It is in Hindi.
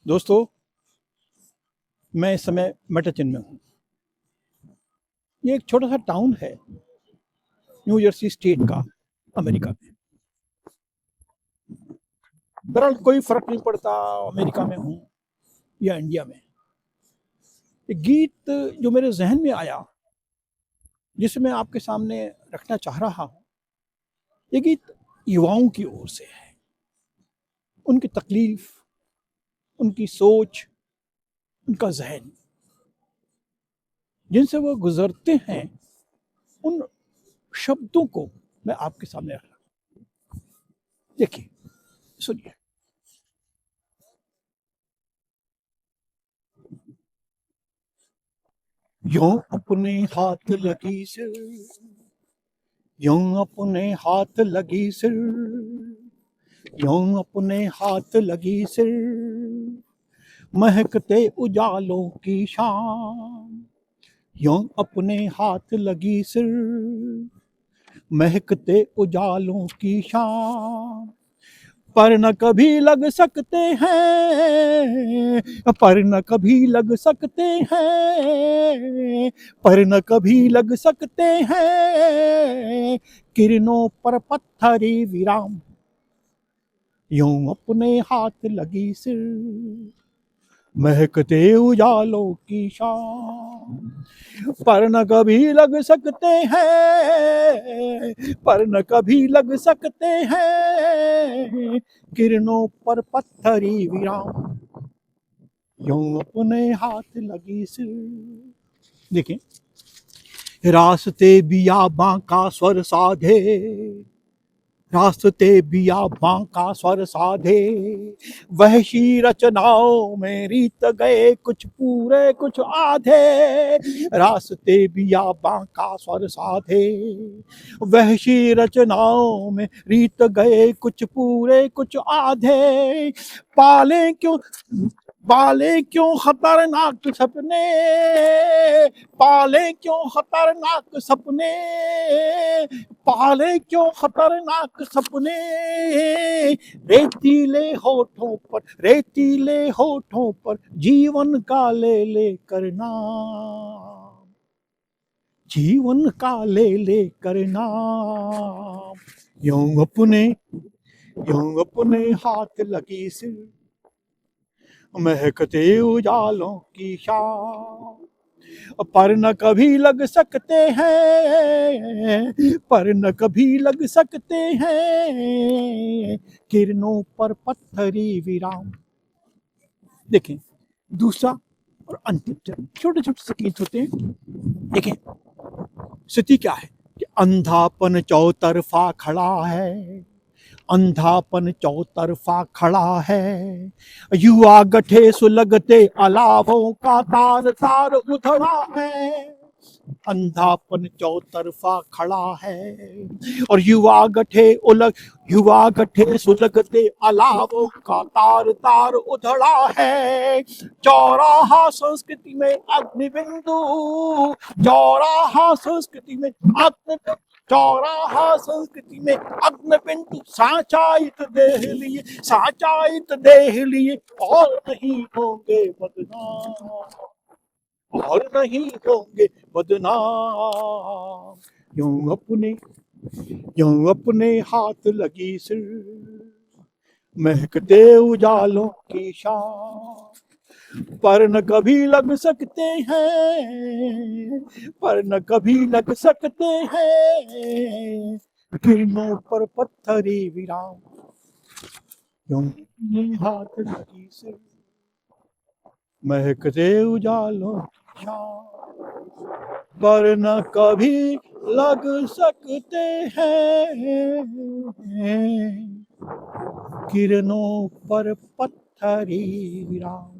दोस्तों, मैं इस समय मैटाचिन में हूँ। ये एक छोटा सा टाउन है न्यू जर्सी स्टेट का, अमेरिका में। बहरहाल कोई फर्क नहीं पड़ता अमेरिका में हूँ या इंडिया में। एक गीत जो मेरे जहन में आया, जिसे मैं आपके सामने रखना चाह रहा हूँ, ये गीत युवाओं की ओर से है। उनकी तकलीफ, उनकी सोच, उनका जहन, जिनसे वो गुजरते हैं, उन शब्दों को मैं आपके सामने रख रहा हूँ। देखिए, सुनिए। यूं अपने हाथ लगी सिर, यूं अपने हाथ लगी सिर, यूं अपने हाथ लगी सिर, महकते उजालों की शाम। यूं अपने हाथ लगी सिर, महकते उजालों की शाम। पर न कभी लग सकते हैं, पर न कभी लग सकते हैं, पर न कभी लग सकते हैं, किरणों पर पत्थरी विराम। यूं अपने हाथ लगी सिर, महकते उजालों की शाम। पर न कभी लग सकते हैं, पर न कभी लग सकते हैं, किरणों पर पत्थरी विराम। यूं अपने हाथ लगी सिर। देखिए, रास्ते बियाबां का स्वर साधे, रास्ते बियाबां का स्वर साधे, वहशी रचनाओं में रीत गए कुछ पूरे कुछ आधे। रास्ते बियाबां का स्वर साधे, वहशी रचनाओं में रीत गए कुछ पूरे कुछ आधे। पाले क्यों, पाले क्यों खतरनाक सपने, पाले क्यों खतरनाक सपने, पाले क्यों खतरनाक सपने। रेतीले होठों पर, रेतीले होठों पर जीवन का ले ले करना, जीवन का ले ले करना। यूं अपने, यूं अपने हाथ लगी सिर, महकते उजालों की शाम। पर न कभी लग सकते हैं, पर न कभी लग सकते हैं, किरणों पर पत्थरी विराम। देखें, दूसरा और अंतिम चरण, छोटे छोटे से गीत होते हैं। देखें, स्थिति क्या है कि अंधापन चौतरफा खड़ा है, अंधापन चौतरफा खड़ा है, युवा गठे सुलगते अलावों का तार तार उधड़ा है। अंधापन चौतरफा खड़ा है और युवा गठे उलग, युवा गठे सुलगते अलावों का तार तार उधड़ा है। चौराहा संस्कृति में अग्निबिंदु, चौराहा संस्कृति में अग्नि, चौराहा संस्कृति में अग्निबिंदु, साचाइत देह लिए, साचाइत देह लिए और नहीं होंगे बदनाम, और नहीं होंगे बदनाम। यूं अपने, यूं अपने हाथ लगी सिर, महकते उजालों की शाम। पर न कभी लग सकते हैं, पर न कभी लग सकते हैं, किरणों पर पत्थरी विराम। यूं अपने हाथ लगी सिर, महकते उजालों की शाम। पर न कभी लग सकते हैं, किरणों पर पत्थरी विराम।